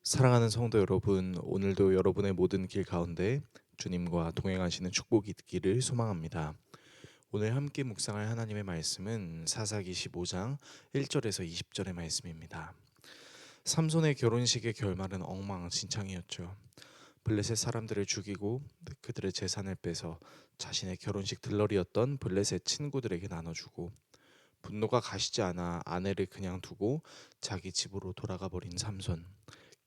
사랑하는 성도 여러분, 오늘도 여러분의 모든 길 가운데 주님과 동행하시는 축복이 있기를 소망합니다. 오늘 함께 묵상할 하나님의 말씀은 사사기 15장 1절에서 20절의 말씀입니다. 삼손의 결혼식의 결말은 엉망진창이었죠. 블레셋 사람들을 죽이고 그들의 재산을 빼서 자신의 결혼식 들러리였던 블레셋 친구들에게 나눠주고, 분노가 가시지 않아 아내를 그냥 두고 자기 집으로 돌아가 버린 삼손.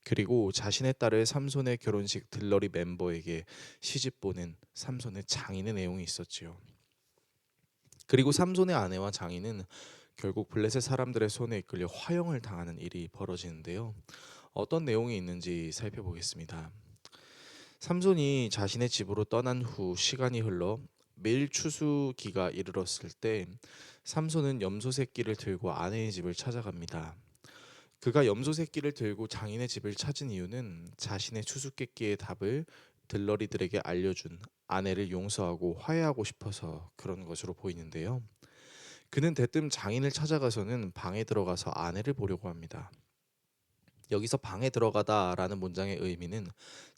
그리고 자신의 딸을 삼손의 결혼식 들러리 멤버에게 시집 보낸 삼손의 장인의 내용이 있었지요. 그리고 삼손의 아내와 장인은 결국 블레셋 사람들의 손에 이끌려 화형을 당하는 일이 벌어지는데요. 어떤 내용이 있는지 살펴보겠습니다. 삼손이 자신의 집으로 떠난 후 시간이 흘러 매일 추수기가 이르렀을 때 삼손은 염소 새끼를 들고 아내의 집을 찾아갑니다. 그가 염소 새끼를 들고 장인의 집을 찾은 이유는 자신의 수수께끼의 답을 들러리들에게 알려준 아내를 용서하고 화해하고 싶어서 그런 것으로 보이는데요. 그는 대뜸 장인을 찾아가서는 방에 들어가서 아내를 보려고 합니다. 여기서 방에 들어가다라는 문장의 의미는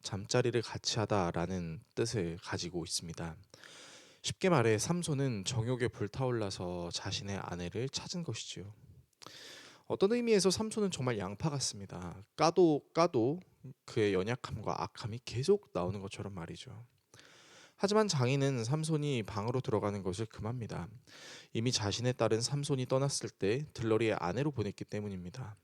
잠자리를 같이 하다라는 뜻을 가지고 있습니다. 쉽게 말해 삼손은 정욕에 불타올라서 자신의 아내를 찾은 것이지요. 어떤 의미에서 삼손은 정말 양파 같습니다. 까도 그의 연약함과 악함이 계속 나오는 것처럼 말이죠. 하지만 장인은 삼손이 방으로 들어가는 것을 금합니다. 이미 자신의 딸은 삼손이 떠났을 때 들러리의 아내로 보냈기 때문입니다.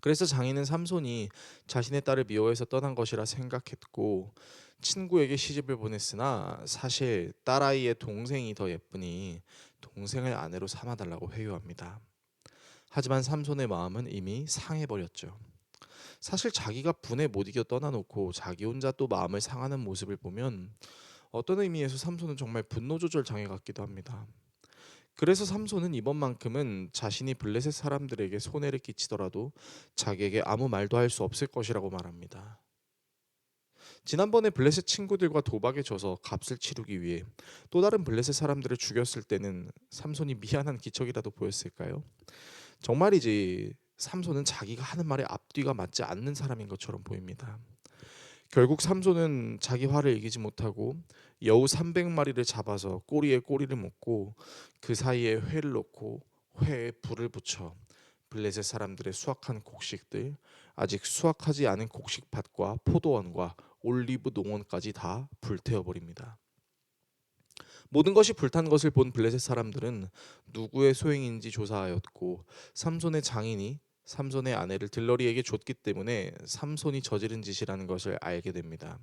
그래서 장인은 삼손이 자신의 딸을 미워해서 떠난 것이라 생각했고, 친구에게 시집을 보냈으나 사실 딸아이의 동생이 더 예쁘니 동생을 아내로 삼아달라고 회유합니다. 하지만 삼손의 마음은 이미 상해버렸죠. 사실 자기가 분에 못 이겨 떠나놓고 자기 혼자 또 마음을 상하는 모습을 보면 어떤 의미에서 삼손은 정말 분노 조절 장애 같기도 합니다. 그래서 삼손은 이번만큼은 자신이 블레셋 사람들에게 손해를 끼치더라도 자기에게 아무 말도 할 수 없을 것이라고 말합니다. 지난번에 블레셋 친구들과 도박에 져서 값을 치르기 위해 또 다른 블레셋 사람들을 죽였을 때는 삼손이 미안한 기척이라도 보였을까요? 정말이지 삼손은 자기가 하는 말에 앞뒤가 맞지 않는 사람인 것처럼 보입니다. 결국 삼손은 자기 화를 이기지 못하고 여우 300마리를 잡아서 꼬리에 꼬리를 묶고 그 사이에 회를 넣고 회에 불을 붙여 블레셋 사람들의 수확한 곡식들, 아직 수확하지 않은 곡식밭과 포도원과 올리브 농원까지 다 불태워 버립니다. 모든 것이 불탄 것을 본 블레셋 사람들은 누구의 소행인지 조사하였고, 삼손의 장인이 삼손의 아내를 들러리에게 줬기 때문에 삼손이 저지른 짓이라는 것을 알게 됩니다.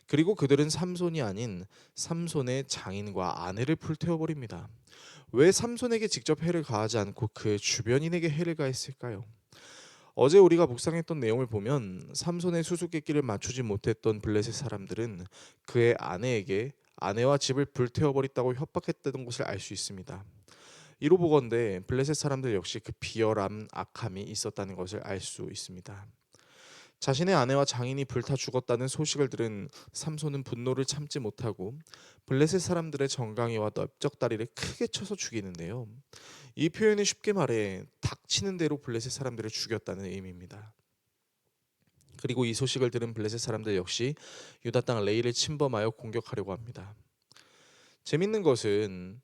그리고 그들은 삼손이 아닌 삼손의 장인과 아내를 불태워 버립니다. 왜 삼손에게 직접 해를 가하지 않고 그 주변인에게 해를 가했을까요? 어제 우리가 묵상했던 내용을 보면 삼손의 수수께끼를 맞추지 못했던 블레셋 사람들은 그의 아내에게 아내와 집을 불태워 버렸다고 협박했다는 것을 알 수 있습니다. 이로 보건대 블레셋 사람들 역시 그 비열함, 악함이 있었다는 것을 알 수 있습니다. 자신의 아내와 장인이 불타 죽었다는 소식을 들은 삼손은 분노를 참지 못하고 블레셋 사람들의 정강이와 넓적다리를 크게 쳐서 죽이는데요. 이 표현이 쉽게 말해 닥치는 대로 블레셋 사람들을 죽였다는 의미입니다. 그리고 이 소식을 들은 블레셋 사람들 역시 유다 땅 레이를 침범하여 공격하려고 합니다. 재밌는 것은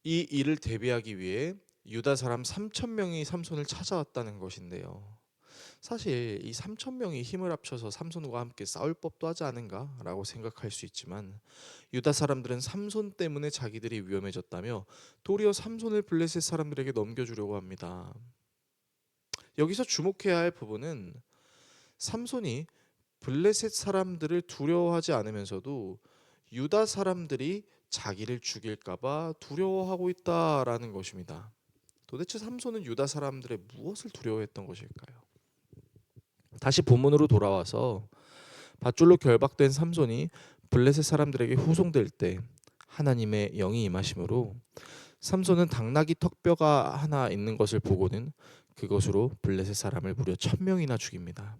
이 일을 대비하기 위해 유다 사람 3천 명이 삼손을 찾아왔다는 것인데요. 사실 이 3천 명이 힘을 합쳐서 삼손과 함께 싸울 법도 하지 않은가라고 생각할 수 있지만, 유다 사람들은 삼손 때문에 자기들이 위험해졌다며 도리어 삼손을 블레셋 사람들에게 넘겨주려고 합니다. 여기서 주목해야 할 부분은 삼손이 블레셋 사람들을 두려워하지 않으면서도 유다 사람들이 자기를 죽일까봐 두려워하고 있다라는 것입니다. 도대체 삼손은 유다 사람들의 무엇을 두려워했던 것일까요? 다시 본문으로 돌아와서 밧줄로 결박된 삼손이 블레셋 사람들에게 후송될 때 하나님의 영이 임하심으로 삼손은 당나귀 턱뼈가 하나 있는 것을 보고는 그것으로 블레셋 사람을 무려 1,000명이나 죽입니다.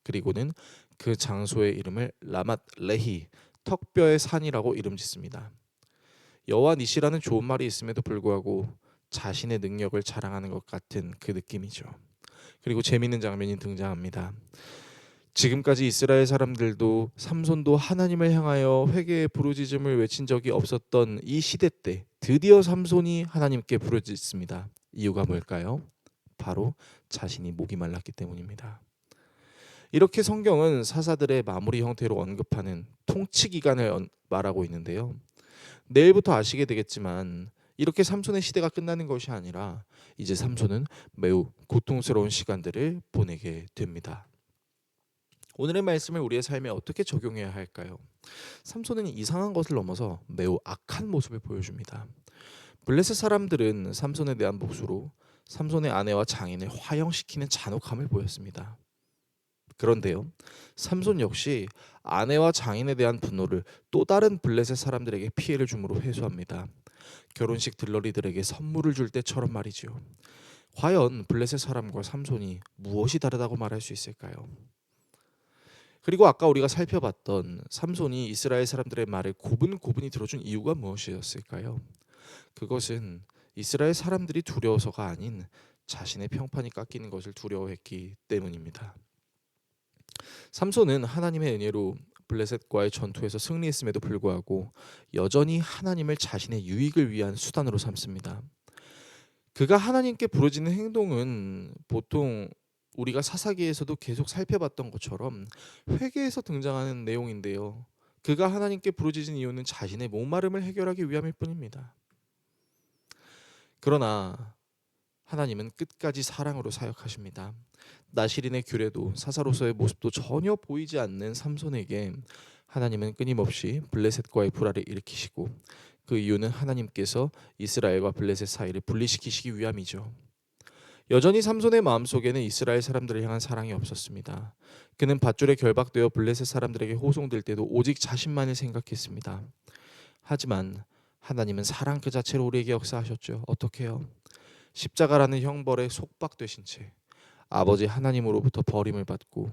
그리고는 그 장소의 이름을 라맛 레히, 턱뼈의 산이라고 이름짓습니다. 여호와 니시라는 좋은 말이 있음에도 불구하고 자신의 능력을 자랑하는 것 같은 그 느낌이죠. 그리고 재미있는 장면이 등장합니다. 지금까지 이스라엘 사람들도 삼손도 하나님을 향하여 회개의 부르짖음을 외친 적이 없었던 이 시대 때 드디어 삼손이 하나님께 부르짖습니다. 이유가 뭘까요? 바로 자신이 목이 말랐기 때문입니다. 이렇게 성경은 사사들의 마무리 형태로 언급하는 통치 기간을 말하고 있는데요. 내일부터 아시게 되겠지만 이렇게 삼손의 시대가 끝나는 것이 아니라 이제 삼손은 매우 고통스러운 시간들을 보내게 됩니다. 오늘의 말씀을 우리의 삶에 어떻게 적용해야 할까요? 삼손은 이상한 것을 넘어서 매우 악한 모습을 보여줍니다. 블레셋 사람들은 삼손에 대한 복수로 삼손의 아내와 장인을 화형시키는 잔혹함을 보였습니다. 그런데요, 삼손 역시 아내와 장인에 대한 분노를 또 다른 블레셋 사람들에게 피해를 줌으로 회수합니다. 결혼식 들러리들에게 선물을 줄 때처럼 말이죠. 과연 블레셋 사람과 삼손이 무엇이 다르다고 말할 수 있을까요? 그리고 아까 우리가 살펴봤던 삼손이 이스라엘 사람들의 말을 고분고분히 들어준 이유가 무엇이었을까요? 그것은 이스라엘 사람들이 두려워서가 아닌 자신의 평판이 깎이는 것을 두려워했기 때문입니다. 삼손은 하나님의 은혜로 블레셋과의 전투에서 승리했음에도 불구하고 여전히 하나님을 자신의 유익을 위한 수단으로 삼습니다. 그가 하나님께 부르짖는 행동은 보통 우리가 사사기에서도 계속 살펴봤던 것처럼 회개에서 등장하는 내용인데요. 그가 하나님께 부르짖은 이유는 자신의 목마름을 해결하기 위함일 뿐입니다. 그러나 하나님은 끝까지 사랑으로 사역하십니다. 나시린의 규례도 사사로서의 모습도 전혀 보이지 않는 삼손에게 하나님은 끊임없이 블레셋과의 불화를 일으키시고 그 이유는 하나님께서 이스라엘과 블레셋 사이를 분리시키시기 위함이죠. 여전히 삼손의 마음속에는 이스라엘 사람들을 향한 사랑이 없었습니다. 그는 밧줄에 결박되어 블레셋 사람들에게 호송될 때도 오직 자신만을 생각했습니다. 하지만 하나님은 사랑 그 자체로 우리에게 역사하셨죠. 어떻게요? 십자가라는 형벌에 속박되신 채 아버지 하나님으로부터 버림을 받고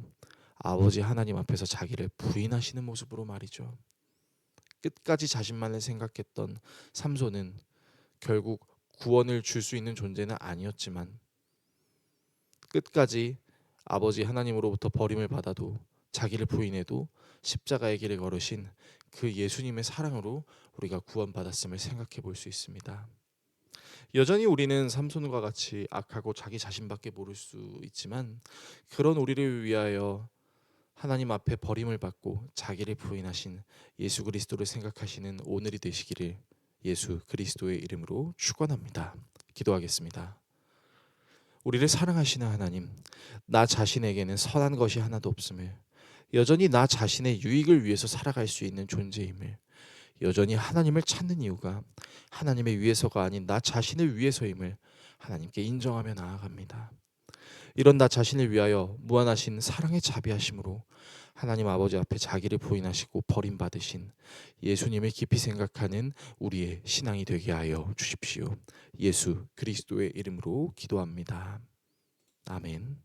아버지 하나님 앞에서 자기를 부인하시는 모습으로 말이죠. 끝까지 자신만을 생각했던 삼손은 결국 구원을 줄 수 있는 존재는 아니었지만 끝까지 아버지 하나님으로부터 버림을 받아도 자기를 부인해도 십자가의 길을 걸으신 그 예수님의 사랑으로 우리가 구원받았음을 생각해 볼 수 있습니다. 여전히 우리는 삼손과 같이 악하고 자기 자신밖에 모를 수 있지만 그런 우리를 위하여 하나님 앞에 버림을 받고 자기를 부인하신 예수 그리스도를 생각하시는 오늘이 되시기를 예수 그리스도의 이름으로 축원합니다. 기도하겠습니다. 우리를 사랑하시는 하나님, 나 자신에게는 선한 것이 하나도 없음을, 여전히 나 자신의 유익을 위해서 살아갈 수 있는 존재임을, 여전히 하나님을 찾는 이유가 하나님의 위해서가 아닌 나 자신을 위해서임을 하나님께 인정하며 나아갑니다. 이런 나 자신을 위하여 무한하신 사랑의 자비하심으로 하나님 아버지 앞에 자기를 부인하시고 버림받으신 예수님을 깊이 생각하는 우리의 신앙이 되게 하여 주십시오. 예수 그리스도의 이름으로 기도합니다. 아멘.